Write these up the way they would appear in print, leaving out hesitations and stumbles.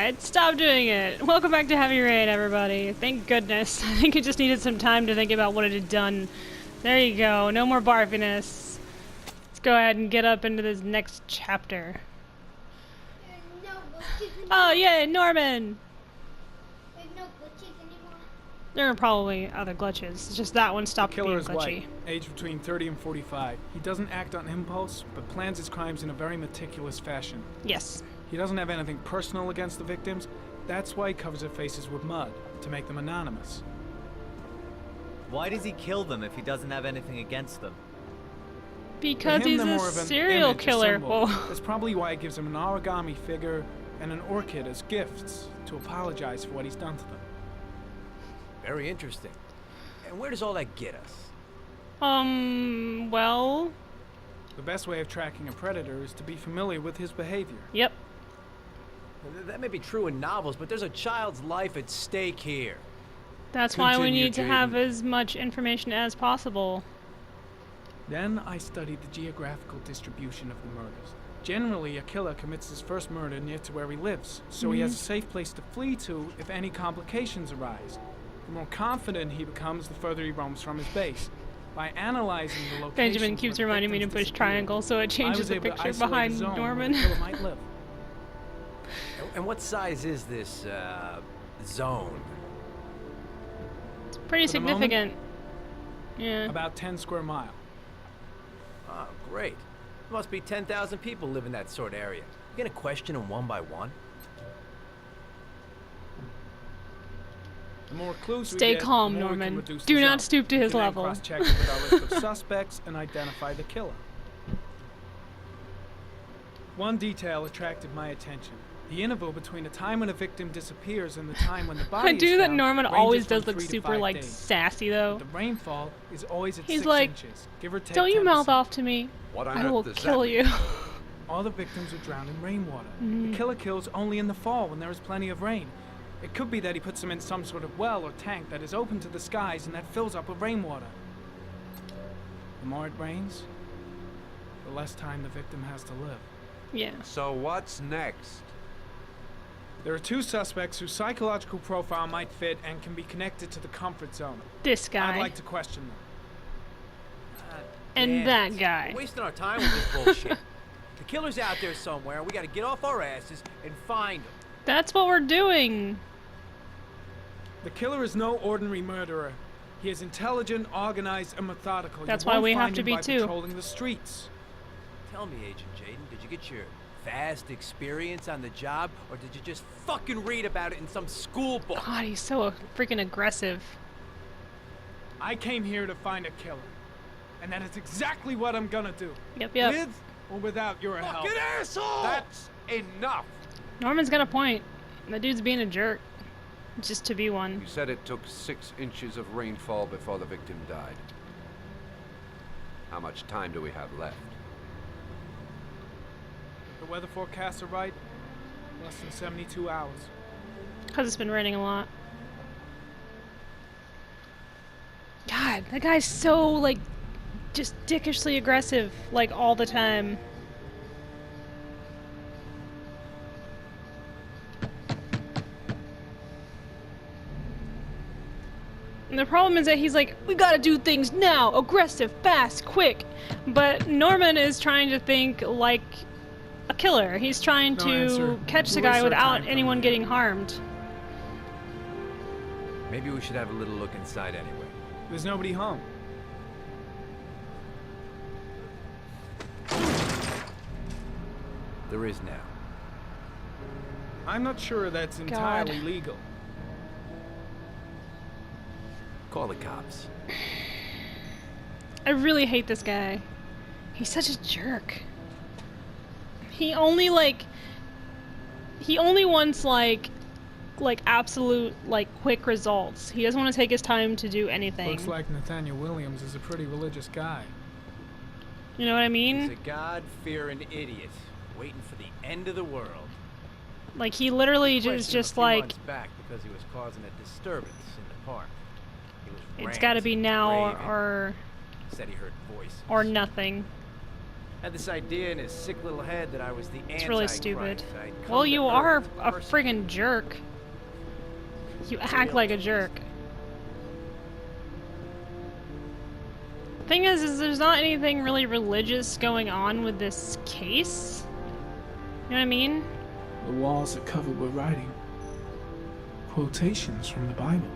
Alright, stop doing it. Welcome back to Heavy Rain, everybody. Thank goodness. I think it just needed some time to think about what it had done. There you go. No more barfiness. Let's go ahead and get up into this next chapter. Oh, yay, Norman! There's no glitches anymore. There are probably other glitches. It's just that one stopped being Killer is glitchy. white, aged between 30 and 45. He doesn't act on impulse, but plans his crimes in a very meticulous fashion. Yes. He doesn't have anything personal against the victims. That's why he covers their faces with mud, to make them anonymous. Why does he kill them if he doesn't have anything against them? Because For him, he's they're a more of an serial image, a killer. symbol. Well, That's probably why he gives them an origami figure and an orchid as gifts, to apologize for what he's done to them. Very interesting. And where does all that get us? well... The best way of tracking a predator is to be familiar with his behavior. Yep. That may be true in novels, but there's a child's life at stake here. That's why we Continue, need to Jaden. have as much information as possible. Then I studied the geographical distribution of the murders. Generally, a killer commits his first murder near to where he lives, so he has a safe place to flee to if any complications arise. The more confident he becomes, the further he roams from his base. By analyzing the location, Benjamin keeps reminding me to push triangle, so it changes the picture behind Norman. Might live. And what size is this, zone? It's pretty For the moment, significant. Yeah. About 10 square miles. Oh, great. There must be 10,000 people live in that sort of area. You gonna question them one by one? The more clues we Stay get, calm, the more we can Norman. reduce Do the not zone. stoop to We his can then level. cross-check with our list of suspects and identify the killer. One detail attracted my attention. The interval between the time when a victim disappears and the time when the body I is do that found Norman ranges always from does look 3 to super 5 like days. sassy though. The rainfall is always at He's 6 like, inches, give or take Don't you 10%. mouth off to me. What on I earth will does that kill mean? you. All the victims are drowned in rainwater. The killer kills only in the fall when there is plenty of rain. It could be that he puts them in some sort of well or tank that is open to the skies and that fills up with rainwater. The more it rains, the less time the victim has to live. Yeah. So what's next? There are 2 suspects whose psychological profile might fit and can be connected to the comfort zone. This I'd guy. like to question them. And Damn that it. guy. We're wasting our time with this bullshit. The killer's out there somewhere, and we gotta get off our asses and find him. That's what we're doing. The killer is no ordinary murderer. He is intelligent, organized, and methodical. That's You why won't we have find to him be by too. patrolling the streets. Tell me, Agent Jaden, did you get your vast experience on the job, or did you just fucking read about it in some school book? God, he's so freaking aggressive. I came here to find a killer. And that is exactly what I'm gonna do. Yep. With or without your help. Fucking asshole! That's enough! Norman's got a point. The dude's being a jerk. Just to be one. You said it took 6 inches of rainfall before the victim died. How much time do we have left? The weather forecasts are right. Less than 72 hours. Because it's been raining a lot. God, that guy's so, like, just dickishly aggressive, like, all the time. And the problem is that he's like, we gotta do things now, aggressive, fast, quick. But Norman is trying to think like a killer. He's trying No to answer. catch the We guy waste our without time anyone coming getting here. harmed. Maybe we should have a little look inside anyway. There's nobody home. There is now. I'm not sure that's entirely legal. Call the cops. I really hate this guy. He's such a jerk. He only wants like absolute like quick results. He doesn't want to take his time to do anything. Looks like Nathaniel Williams is a pretty religious guy. You know what I He's mean? a God-fearing idiot, waiting for the end of the world. Like he literally Questioned is him just a few like, months back because he was causing a disturbance in the park. He was it's got to be ranting, now raving. or Said he heard voices. or nothing. Had this idea in his sick little head that I was the It's really Antichrist. stupid. I'd come Well, to you Earth are as a person. friggin' jerk. You act like a jerk. Thing is there's not anything really religious going on with this case. You know what I mean? The walls are covered with writing. Quotations from the Bible.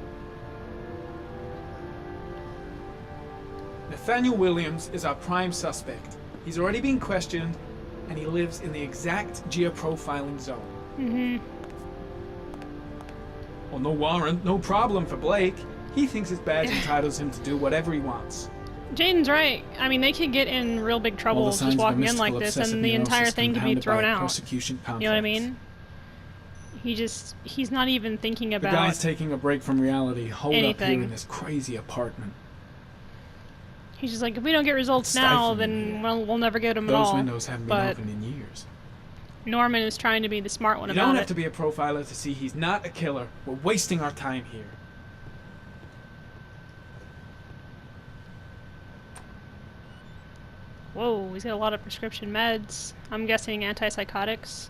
Nathaniel Williams is our prime suspect. He's already been questioned, and he lives in the exact geoprofiling zone. Mm-hmm. Well, no warrant, no problem for Blake. He thinks his badge entitles him to do whatever he wants. Jaden's right. I mean, they could get in real big trouble All the signs just of a walking in like mystical this, obsessive and the entire neurosis thing could be compounded thrown by a out. persecution You know what I complex. mean? He's not even thinking The about guy's taking a break from reality, holed up anything. here in this crazy apartment. He's just like, if we don't get results It's now, stifling then here. we'll never get them at Those all. windows haven't been But opened in years. Norman is trying to be the smart one You about don't it. have to be a profiler to see he's not a killer. We're wasting our time here. Whoa, he's got a lot of prescription meds. I'm guessing antipsychotics.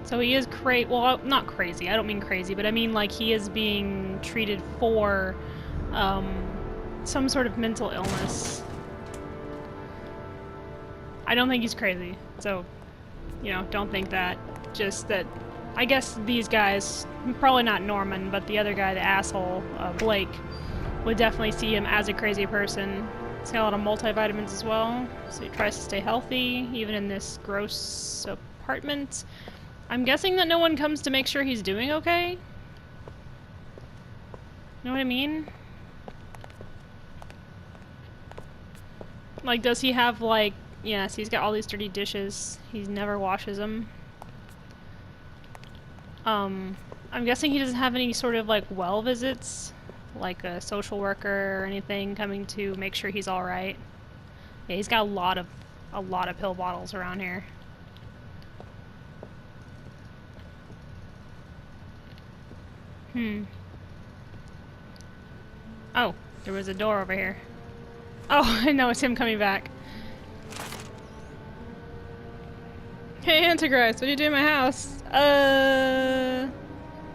So he is well, not crazy. I don't mean crazy, but I mean like he is being treated for some sort of mental illness. I don't think he's crazy. So, you know, don't think that. Just that I guess these guys, probably not Norman, but the other guy, the asshole, Blake, would definitely see him as a crazy person. He's got a lot of multivitamins as well, so he tries to stay healthy, even in this gross apartment. I'm guessing that no one comes to make sure he's doing okay? You know what I mean? Like, does he have, like... Yes, he's got all these dirty dishes. He never washes them. I'm guessing he doesn't have any sort of, like, well visits? Like a social worker or anything coming to make sure he's alright. Yeah, he's got a lot of pill bottles around here. Oh, there was a door over here. Oh, I know, it's him coming back. Hey, Antichrist, what are you doing in my house?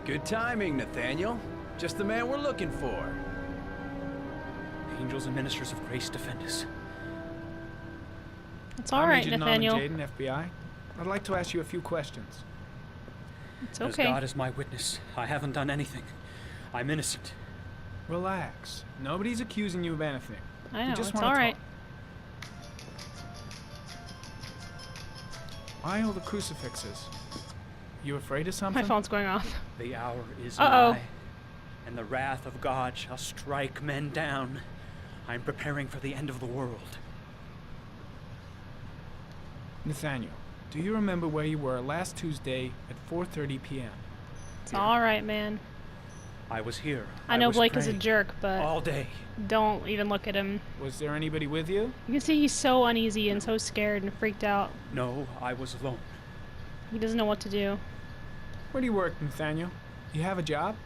Good timing, Nathaniel. Just the man we're looking for. Angels and ministers of grace defend us. It's alright, I'm Agent Nathaniel. Norman Jaden, FBI. I'd like to ask you a few questions. It's As okay. God is my witness, I haven't done anything. I'm innocent. Relax. Nobody's accusing you of anything. I We know, just it's wanna alright. talk. Why all the crucifixes? You afraid of something? My phone's going off. The hour is Uh-oh. nigh, and the wrath of God shall strike men down. I'm preparing for the end of the world. Nathaniel, do you remember where you were last Tuesday at 4:30 p.m.? It's alright, man. I was here. I know was Blake is a praying jerk, but all day. don't even look at him. Was there anybody with you? You can see he's so uneasy and so scared and freaked out. No, I was alone. He doesn't know what to do. Where do you work, Nathaniel? You have a job?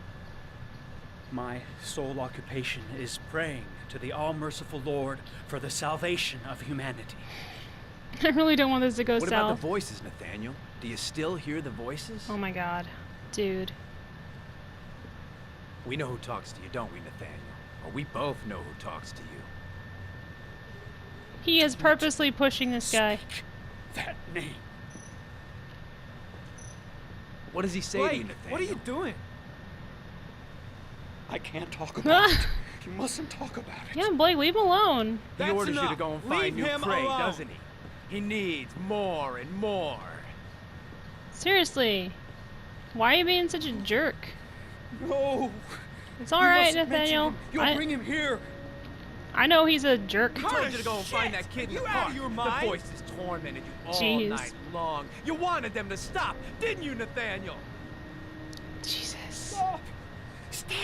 My sole occupation is praying to the all-merciful Lord for the salvation of humanity. I really don't want this to go What about south. the voices, Nathaniel? Do you still hear the voices? Oh my god. Dude. We know who talks to you, don't we, Nathaniel? Or we both know who talks to you. He is purposely pushing this guy. Speak that name. What does he say to you, Nathaniel? what are you doing? I can't talk about it. You mustn't talk about it. Yeah, Blake, leave him alone. He orders you to go and find Leave new him prey, alone. doesn't he? He needs more and more. Seriously. Why are you being such a jerk? No. It's You alright, mustn't mention Nathaniel. him. You'll bring him here. I know he's a jerk. He told you to go and find that kid in You the out park. of your mind? The voices tormented you all Jeez. night long. You wanted them to stop, didn't you, Nathaniel? Jesus. Stop. Stop.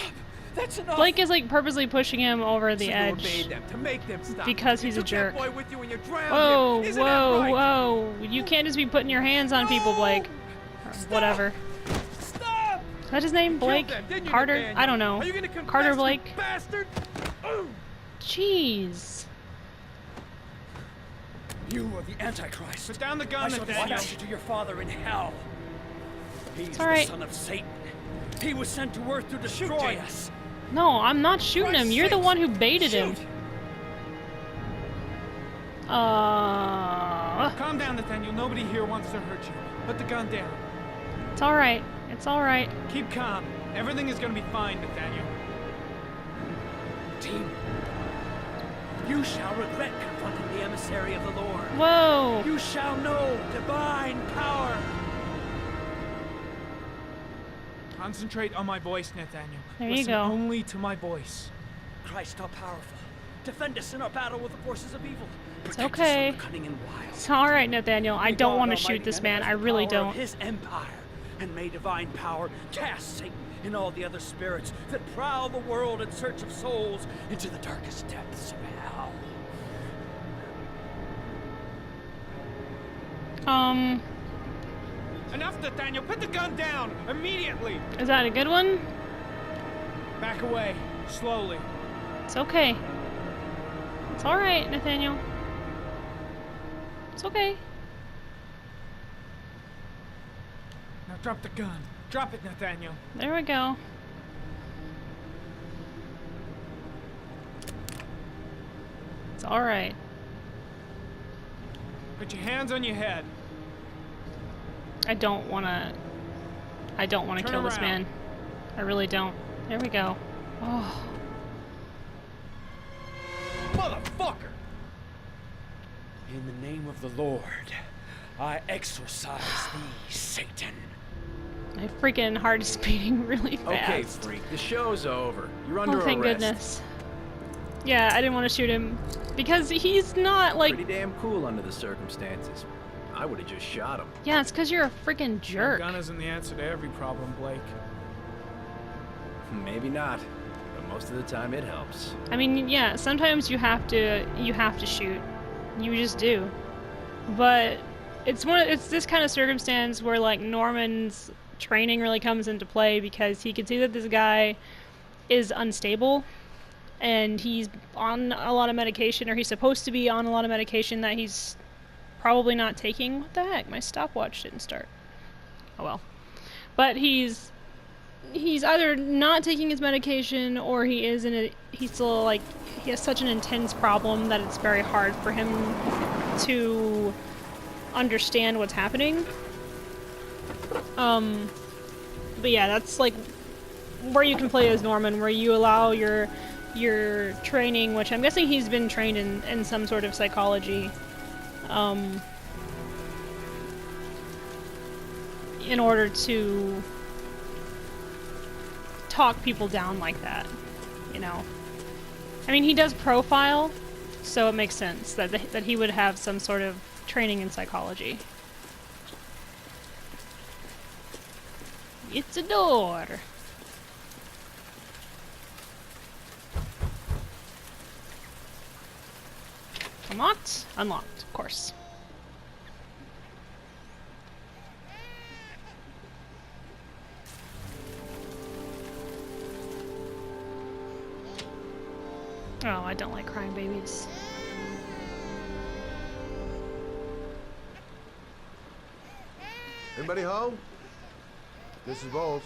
That's enough. Blake is like purposely pushing him over the So edge. You obeyed them to make them stop. Because You he's a took jerk. That boy with you and you drowned Whoa, him. Isn't whoa, that right? whoa. You can't just be putting your hands on people, Blake. Or whatever. Stop! Is that his name? Blake? Killed them, didn't you, Carter? Nathaniel? I don't know. Are you gonna confess, Carter you Blake? bastard? Jeez. You are the Antichrist. Put down the I gun, shall Nathaniel. dispatch you to your father in hell. He's all right. the son of Satan. He was sent to Earth to destroy us. No, I'm not shooting him. You're the Christ's one who baited him. Shoot. Calm down, Nathaniel. Nobody here wants to hurt you. Put the gun down. It's alright. It's alright. Keep calm. Everything is gonna be fine, Nathaniel. Team, you shall regret confronting the emissary of the Lord. Whoa! You shall know divine power. Concentrate on my voice, Nathaniel. There you Listen go. only to my voice. Christ all powerful, defend us in our battle with the forces of evil. It's Protect us okay. from the cunning and wiles. It's alright, Nathaniel. I May don't God want to Almighty shoot this man. I manifest the really power of don't. His empire, and may divine power cast Satan and all the other spirits that prowl the world in search of souls into the darkest depths of hell. Enough, Nathaniel. Put the gun down immediately. Is that a good one? Back away, slowly. It's okay. It's alright, Nathaniel. It's okay. Now drop the gun. Drop it, Nathaniel. There we go. It's alright. Put your hands on your head. I don't wanna Turn kill this around. man. I really don't. There we go. Oh. Motherfucker! In the name of the Lord, I exorcise thee, Satan. My freaking heart is beating really fast. Okay, freak, the show's over. You're under Oh, thank arrest. goodness. Yeah, I didn't want to shoot him because he's not like. Pretty damn cool under the circumstances. I would have just shot him. Yeah, it's because you're a freaking A jerk. gun isn't the answer to every problem, Blake. Maybe not, but most of the time it helps. I mean, yeah, sometimes you have to shoot. You just do. But it's this kind of circumstance where like Norman's training really comes into play because he can see that this guy is unstable and he's on a lot of medication, or he's supposed to be on a lot of medication that he's probably not taking. What the heck? My stopwatch didn't start. Oh well. But he's either not taking his medication, or he's still like, he has such an intense problem that it's very hard for him to understand what's happening. But yeah, that's like where you can play as Norman, where you allow your training, which I'm guessing he's been trained in some sort of psychology, in order to talk people down like that, you know. I mean, he does profile, so it makes sense that that he would have some sort of training in psychology. It's a door. Unlocked? Unlocked, of course. Oh, I don't like crying babies. Anybody home? Mrs. Bowles.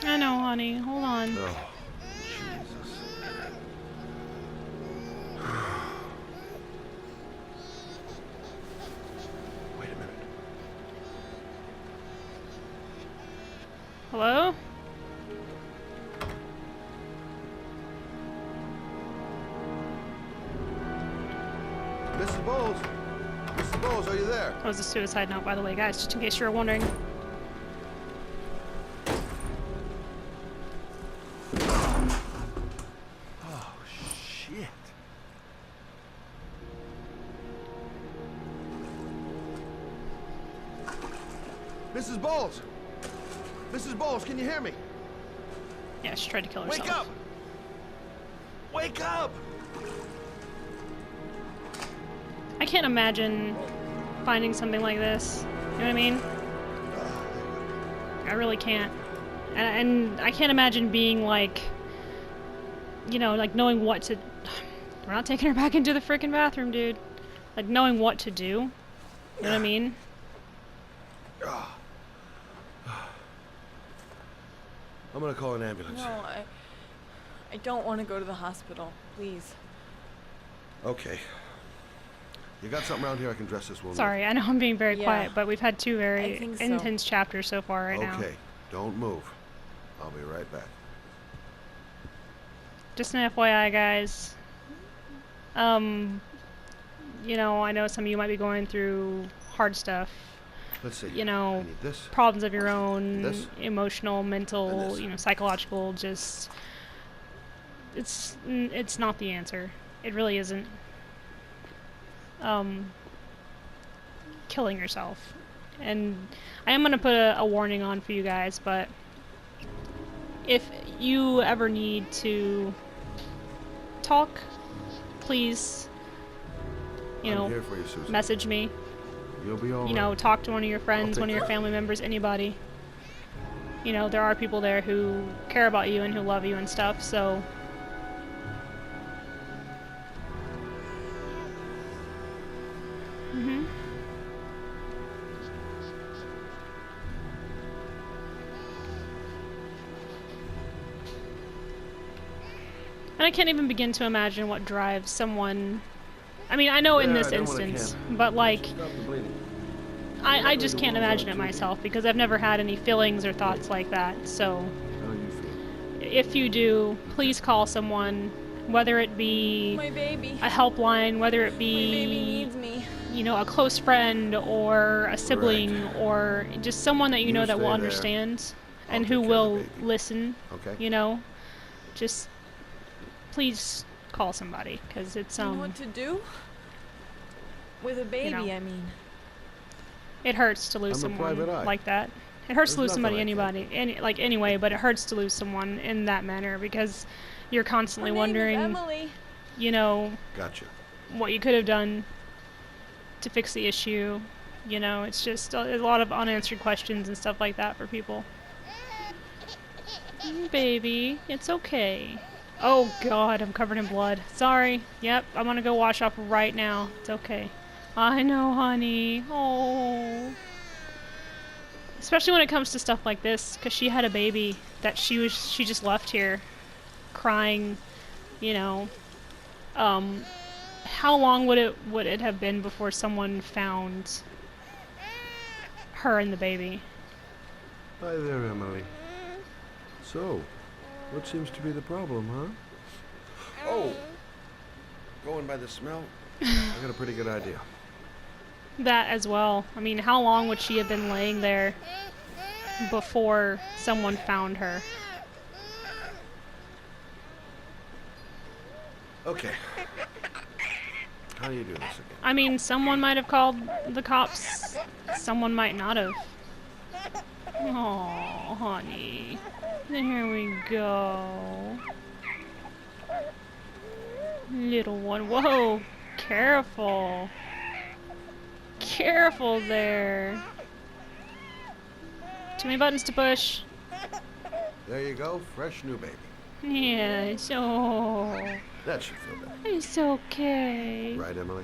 I know, honey. Hold on. Oh, Jesus. Wait a minute. Hello? Mrs. Bowles? Mrs. Bowles, are you there? That was a suicide note, by the way, guys, just in case you were wondering. Oh, shit. Mrs. Bowles! Mrs. Bowles, can you hear me? Yeah, she tried to kill herself. Wake up! Wake up! I can't imagine finding something like this. You know what I mean? I really can't. And I can't imagine being like, you know, like knowing what to... We're not taking her back into the freaking bathroom, dude. Like, knowing what to do. You know what I mean? I'm gonna call an ambulance. No, I don't want to go to the hospital. Please. Okay. You got something around here I can dress this wound Sorry, I know I'm being very Yeah, quiet, but we've had two I very think so. intense chapters so far right with? now. Okay, don't move. I'll be right back. Just an FYI, guys. You know, I know some of you might be going through hard stuff. Let's see. You know, I need this. problems of your own, This. emotional, And mental, this. you know, psychological, just it's not the answer. It really isn't. Killing yourself. And I am going to put a warning on for you guys, but if you ever need to talk, please, you I'm know, here for you, Susan. message me. You'll be all You know, right. talk to one of your friends, take one of your care. family members, anybody. You know, there are people there who care about you and who love you and stuff, so... Mm-hmm. And I can't even begin to imagine what drives someone... I mean, I know in Yeah, this I know what I instance, can. but like... Stop the bleeding. I just can't imagine it myself because I've never had any feelings or thoughts like that. So How do you feel? if you do, please call someone, whether it be My baby. a helpline, whether it My baby be, needs me. you know, a close friend or a sibling or just someone that you know You that will stay there. understand and I'll who take care of the will baby. listen, Okay? you know. Just please call somebody because it's Do you know what to do? With a baby, know. I mean. it hurts to lose I'm a someone private eye. like that. It hurts to There's lose somebody, nothing I anybody, anyway, but it hurts to lose someone in that manner because you're constantly Her name is wondering, Emily. you know, Gotcha. what you could have done to fix the issue. You know, it's just a lot of unanswered questions and stuff like that for people. Baby, it's okay. Oh God, I'm covered in blood. Sorry. Yep, I'm gonna go wash up right now. It's okay. I know, honey. Oh. Especially when it comes to stuff like this, because she had a baby that she just left here, crying. You know, how long would it have been before someone found her and the baby? Hi there, Emily. So, what seems to be the problem, huh? Oh! Going by the smell, I got a pretty good idea. That as well. I mean, how long would she have been laying there before someone found her? Okay. How do you do this again? I mean, someone might have called the cops. Someone might not have. Oh, honey. There we go. Little one. Whoa. Careful. Careful there. Too many buttons to push. There you go, fresh new baby. Yes. Oh. That should feel better. It's okay. Right, Emily?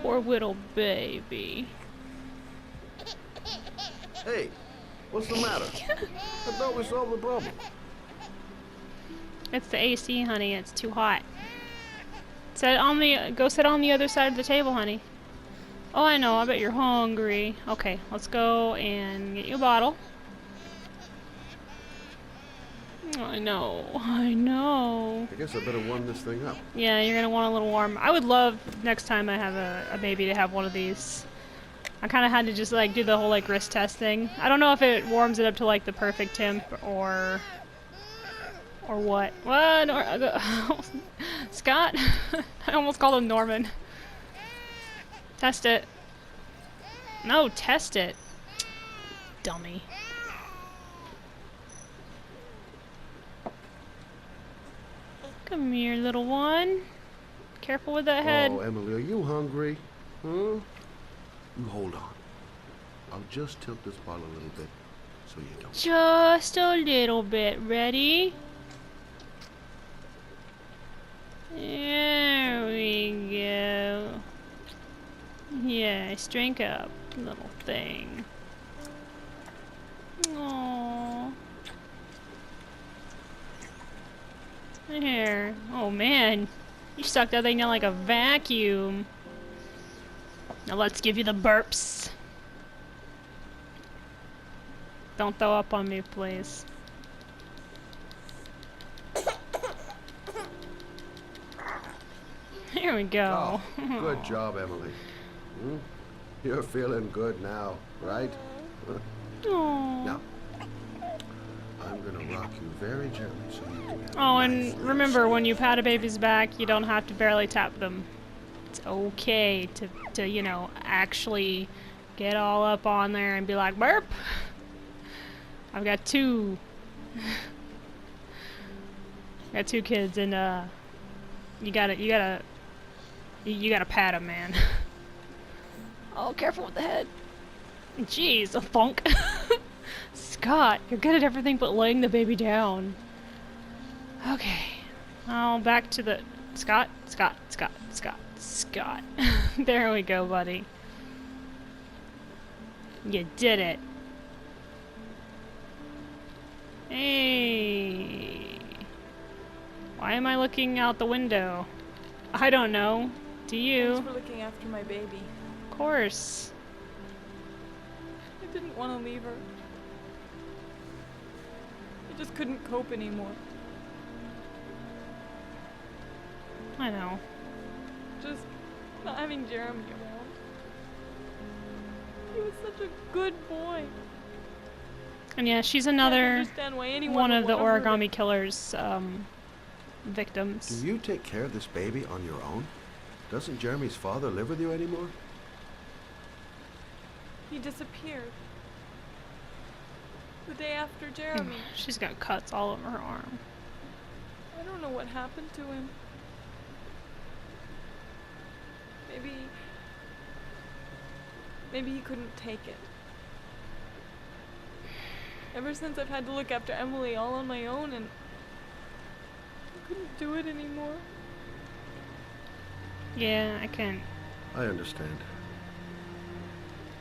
Poor little baby. Hey, what's the matter? I thought we solved the problem. It's the AC, honey. It's too hot. Go sit on the other side of the table, honey. Oh, I know. I bet you're hungry. Okay, let's go and get you a bottle. I know. I know. I guess I better warm this thing up. Yeah, you're gonna want a little warm. I would love next time I have a baby to have one of these. I kind of had to just like do the whole like wrist test thing. I don't know if it warms it up to like the perfect temp or what. What? Scott? I almost called him Norman. Test it. No, test it. Dummy. Come here, little one. Careful with that head. Oh, Emily, are you hungry? Huh? You hold on. I'll just tilt this bottle a little bit so you don't. Just a little bit. Ready? There we go. Yes, drink up, little thing. Aww. There. Oh man, you sucked that thing down like a vacuum. Now let's give you the burps. Don't throw up on me, please. Here we go. Oh, good job, Emily. Hmm? You're feeling good now, right? Aww. Now, I'm gonna rock you very gently so you can have Oh, a nice and little remember, when you sleep. pat a baby's back, you don't have to barely tap them. It's okay to you know, actually get all up on there and be like, burp! I've got two. Got two kids, and you gotta pat them, man. Oh, careful with the head. Jeez, a thunk. Scott, you're good at everything but laying the baby down. Okay. Oh, back to the... Scott. There we go, buddy. You did it. Hey. Why am I looking out the window? I don't know. Do you? Thanks for looking after my baby. Of course. I didn't want to leave her. I just couldn't cope anymore. I know. Just not having Jeremy around. He was such a good boy. And yeah, she's I can't another understand why anyone one would of the wanna hurt her. origami killer's victims. Do you take care of this baby on your own? Doesn't Jeremy's father live with you anymore? He disappeared. The day after Jeremy. She's got cuts all over her arm. I don't know what happened to him. Maybe he couldn't take it. Ever since I've had to look after Emily all on my own, and I couldn't do it anymore. Yeah, I can't. I understand.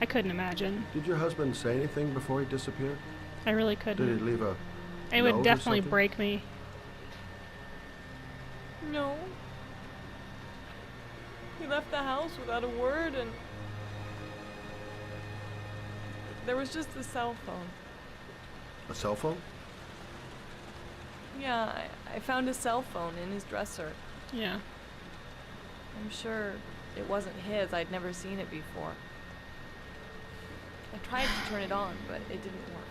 I couldn't imagine. Did your husband say anything before he disappeared? I really Did couldn't. he leave a It note would or definitely something? break me. No. He left the house without a word, and there was just the cell phone. A cell phone? Yeah, I found a cell phone in his dresser. Yeah. I'm sure it wasn't his. I'd never seen it before. I tried to turn it on, but it didn't work.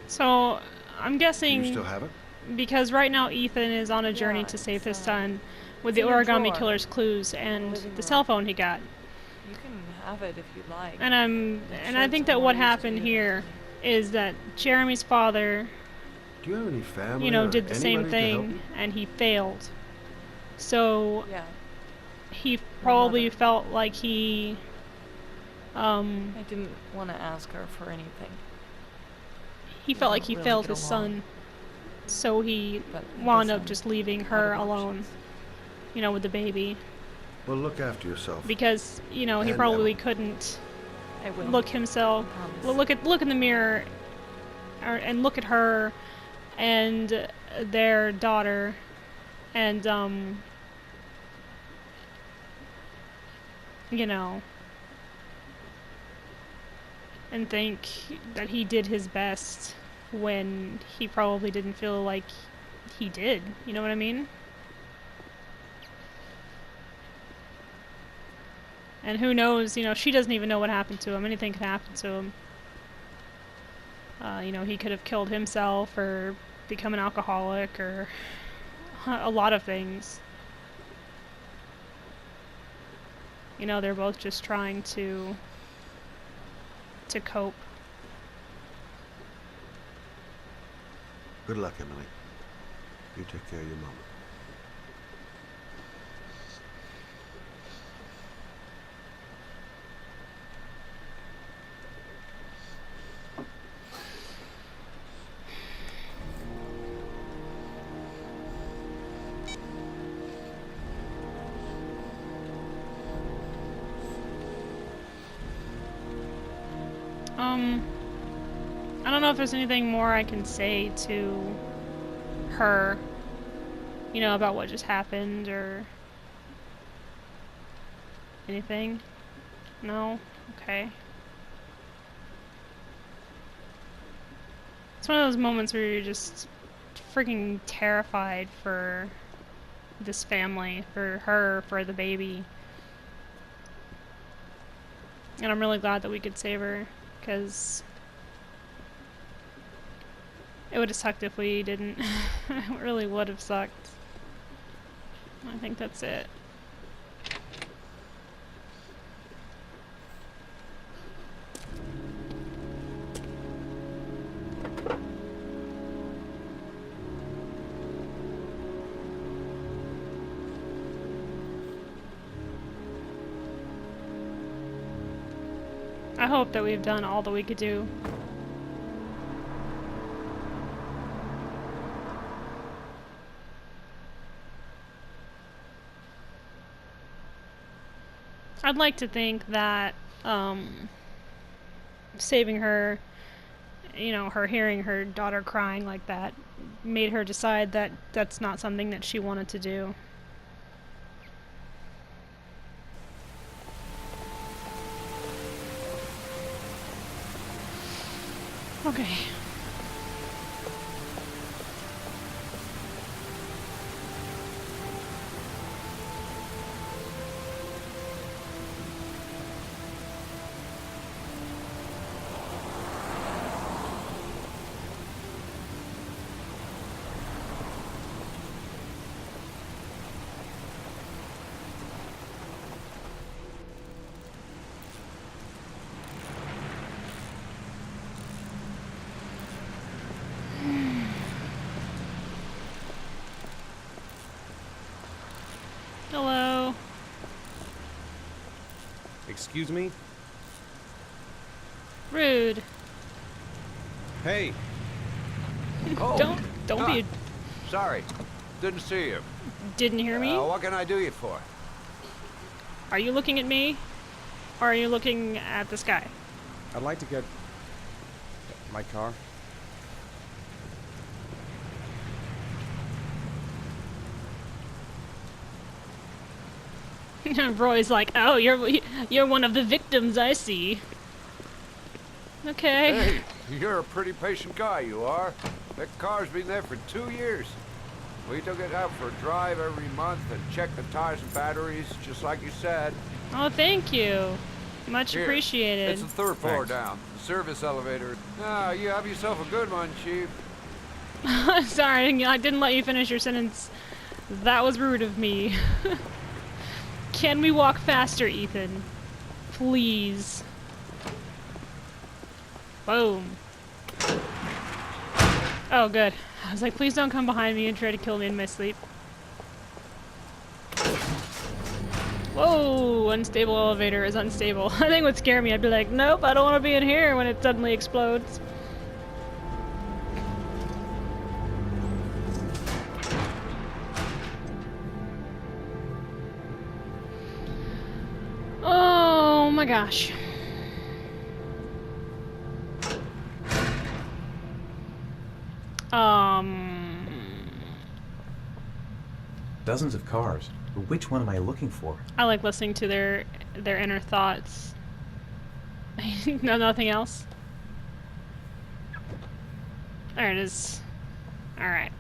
So, I'm Do guessing you still have it? because right now Ethan is on a journey Yeah, to save it's, his son with it's the in a origami drawer killer's clues in and the living the room. cell phone he got. You can have it if you'd like. And I sure think it's that more what use if happened you'd here like is that Jeremy's father, Do you have any family? you know, or did the same anybody to help thing you? and he failed. So Yeah, he probably mother. felt like he I didn't want to ask her for anything. felt like don't he really failed get his along. son. So he But I wound guess up I'm just leaving out her of alone, options. you know, with the baby. Well, look after yourself. Because, you know, he And probably Emily. couldn't I will. look himself, I promise. look in the mirror and look at her and their daughter and you know, and think that he did his best when he probably didn't feel like he did. You know what I mean? And who knows, you know, she doesn't even know what happened to him. Anything could happen to him. You know, he could have killed himself or become an alcoholic or a lot of things. You know, they're both just trying to cope. Good luck, Emily. You take care of your mama. I don't know if there's anything more I can say to her, you know, about what just happened or anything. No? Okay. It's one of those moments where you're just freaking terrified for this family, for her, for the baby. And I'm really glad that we could save her, because it would have sucked if we didn't. It really would have sucked. I think that's it. I hope that we've done all that we could do. I'd like to think that saving her, you know, her hearing her daughter crying like that made her decide that that's not something that she wanted to do. Okay. Hello. Excuse me? Rude. Hey! Oh, Don't be. sorry. Didn't see you. Didn't hear me? What can I do you for? Are you looking at me? Or are you looking at the sky? I'd like to get my car. Roy's like, oh, you're one of the victims, I see. Okay. Hey, you're a pretty patient guy, you are. That car's been there for 2 years. We took it out for a drive every month and checked the tires and batteries, just like you said. Oh, thank you. Much Here, appreciated. It's the third floor Thanks. down, the service elevator. Ah, you have yourself a good one, Chief. Sorry, I didn't let you finish your sentence. That was rude of me. Can we walk faster, Ethan? Please. Boom. Oh, good. I was like, please don't come behind me and try to kill me in my sleep. Whoa, unstable elevator is unstable. I think it would scare me. I'd be like, nope, I don't want to be in here when it suddenly explodes. Oh my gosh. Dozens of cars. But which one am I looking for? I like listening to their inner thoughts. No, nothing else? There it is. Alright.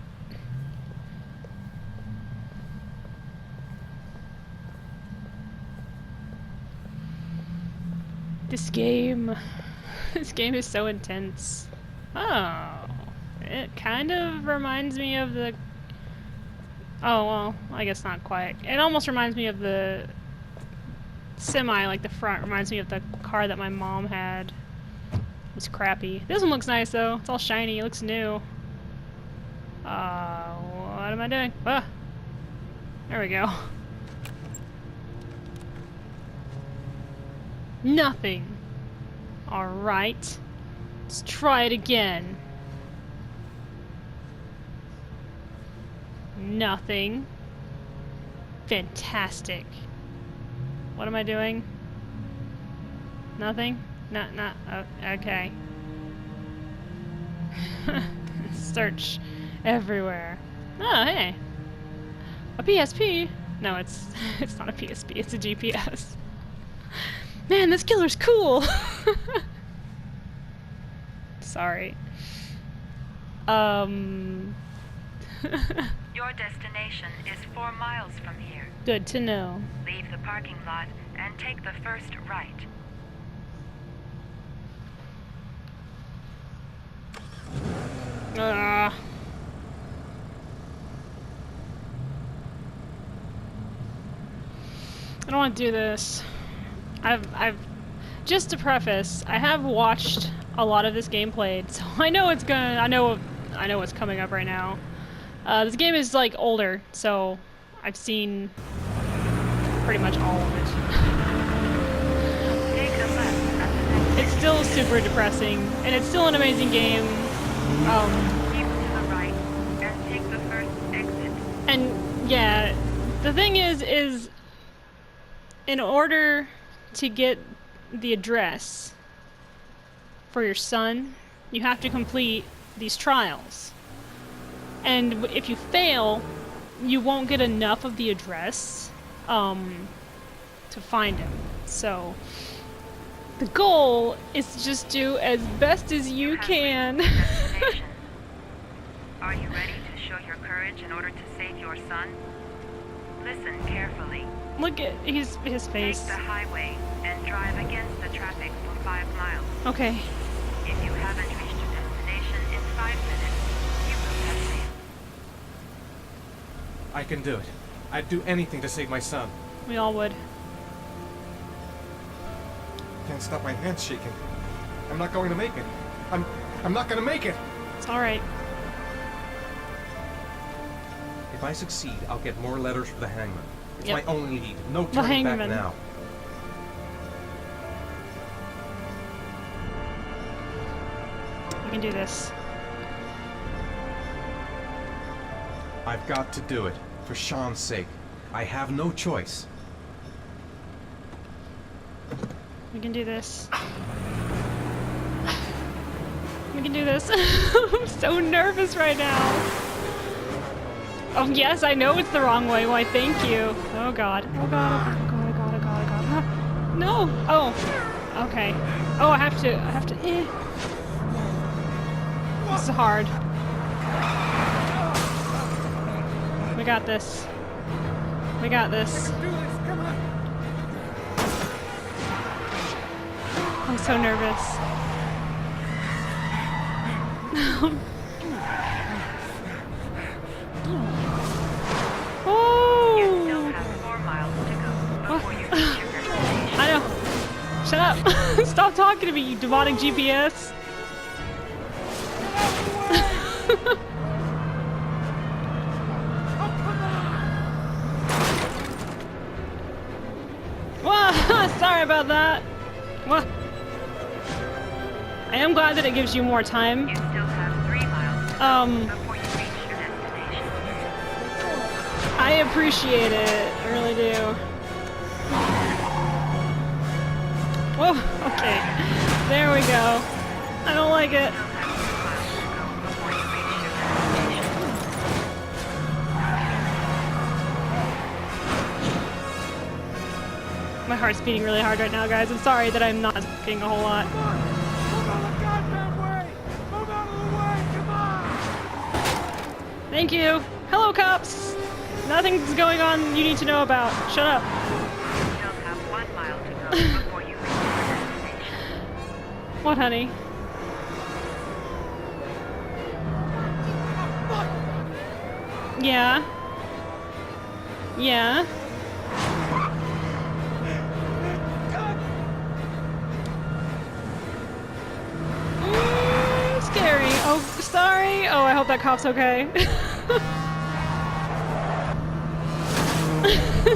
This game is so intense. Oh, it kind of reminds me of the... Oh, well, I guess not quite. It almost reminds me of the semi, like the front reminds me of the car that my mom had. It was crappy. This one looks nice, though. It's all shiny. It looks new. What am I doing? Ah, there we go. Nothing. Alright. Let's try it again. Nothing. Fantastic. What am I doing? Nothing? Not, okay. Search everywhere. Oh, hey. A PSP? No, it's not a PSP, it's a GPS. Man, this killer's cool! Sorry. Your destination is 4 miles from here. Good to know. Leave the parking lot and take the first right. I don't want to do this. I've just to preface, I have watched a lot of this game played, so I know it's gonna. I know what's coming up right now. This game is like older, so I've seen pretty much all of it. Take a left at the next. It's still super depressing, and it's still an amazing game. Keep to the right and take the first exit. And yeah, the thing is in order to get the address for your son, you have to complete these trials. And if you fail, you won't get enough of the address to find him. So the goal is to just do as best as you can. Are you ready to show your courage in order to save your son? Listen carefully. Look at his face. Take the highway and drive against the traffic for 5 miles. Okay. If you haven't reached your destination in 5 minutes, you will have failed. I can do it. I'd do anything to save my son. We all would. Can't stop my hands shaking. I'm not going to make it. I'm not going to make it. It's all right. If I succeed, I'll get more letters for the hangman. It's Yep. my only lead. No turning back hangman. now. We can do this. I've got to do it. For Sean's sake. I have no choice. We can do this. We can do this. I'm so nervous right now. Oh yes, I know it's the wrong way. Why, thank you. Oh god. Oh god. Oh god. Oh god. Oh god. Oh god. Ah, no. Oh. Okay. Oh, I have to. This is hard. We got this. We got this. I'm so nervous. You still have 4 miles to go before you reach your destination. I know. Shut up. Stop talking to me, you demonic GPS. Whoa, sorry about that. What? I am glad that it gives you more time. You still have 3 miles to go before you reach your destination. I appreciate it. I really do. Whoa, okay. There we go. I don't like it. You still have 2 miles to go before you reach your destination. My heart's beating really hard right now, guys. I'm sorry that I'm not speaking a whole lot. Move out of the goddamn way! Move out of the way! Come on! Thank you. Hello, cops. Nothing's going on you need to know about. Shut up. You still have 1 mile to go before you reach your destination. What, honey? Yeah. Yeah. Scary. Oh, sorry. Oh, I hope that cop's okay.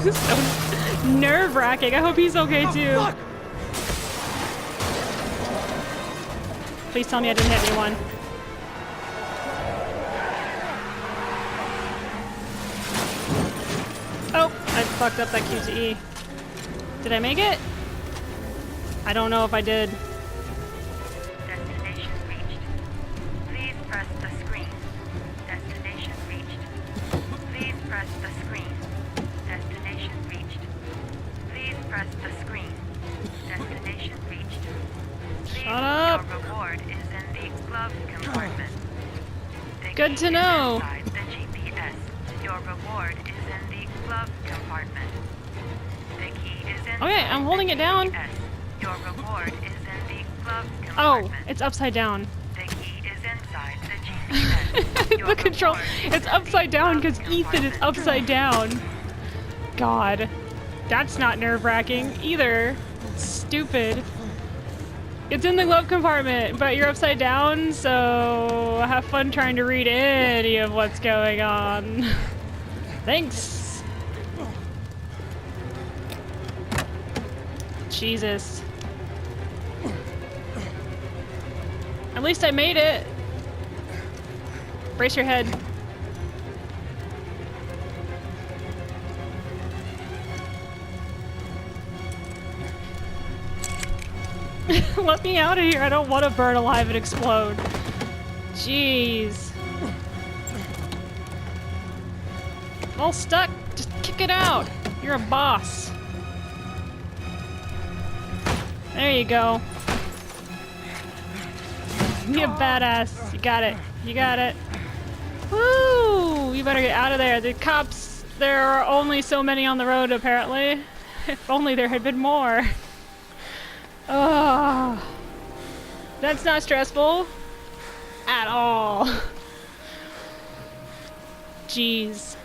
So nerve-wracking. I hope he's okay too. Please tell me I didn't hit anyone. Oh, I fucked up that QTE. Did I make it? I don't know if I did. press the screen. Destination reached. Please, Shut up. your reward is in the glove compartment. The Good key to is know. inside the GPS. Your reward is in the glove compartment. The key is inside Okay, I'm holding the it down. GPS. Your reward is in the glove Oh, compartment. it's upside down. The key is inside the GPS. Your The control. reward is It's in upside the down glove because Ethan is compartment. upside down. God. That's not nerve-wracking either. Stupid. It's in the glove compartment, but you're upside down, so have fun trying to read any of what's going on. Thanks. Jesus. At least I made it. Brace your head. Let me out of here. I don't want to burn alive and explode. Jeez. All stuck. Just kick it out. You're a boss. There you go. You badass. You got it. You got it. Woo! You better get out of there. The cops, there are only so many on the road apparently. If only there had been more. Oh, that's not stressful at all. Jeez.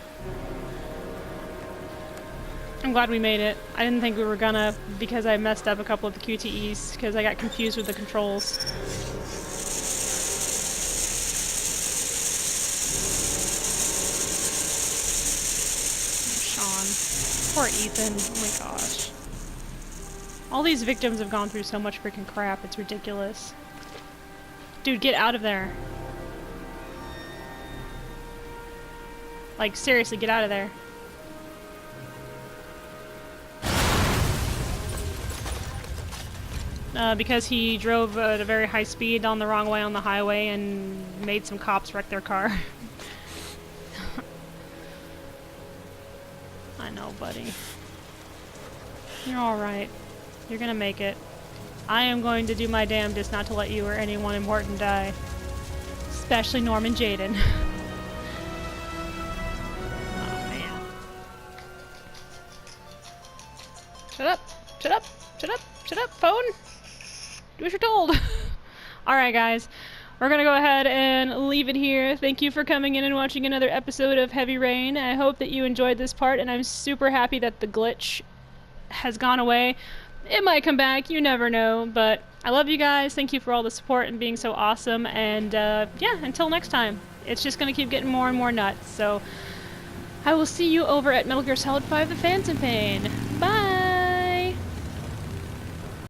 I'm glad we made it. I didn't think we were gonna because I messed up a couple of the QTEs because I got confused with the controls. Sean. Poor Ethan. Oh my gosh. All these victims have gone through so much freaking crap, it's ridiculous. Dude, get out of there. Like, seriously, get out of there. Because he drove at a very high speed on the wrong way on the highway and made some cops wreck their car. I know, buddy. You're alright. You're gonna make it. I am going to do my damnedest not to let you or anyone important die. Especially Norman Jaden. Oh man. Shut up! Shut up! Shut up! Shut up, phone! Do what you're told! Alright guys, we're gonna go ahead and leave it here. Thank you for coming in and watching another episode of Heavy Rain. I hope that you enjoyed this part, and I'm super happy that the glitch has gone away. It might come back, you never know, but I love you guys. Thank you for all the support and being so awesome, and yeah, until next time. It's just gonna keep getting more and more nuts, so I will see you over at Metal Gear Solid 5: The Phantom Pain.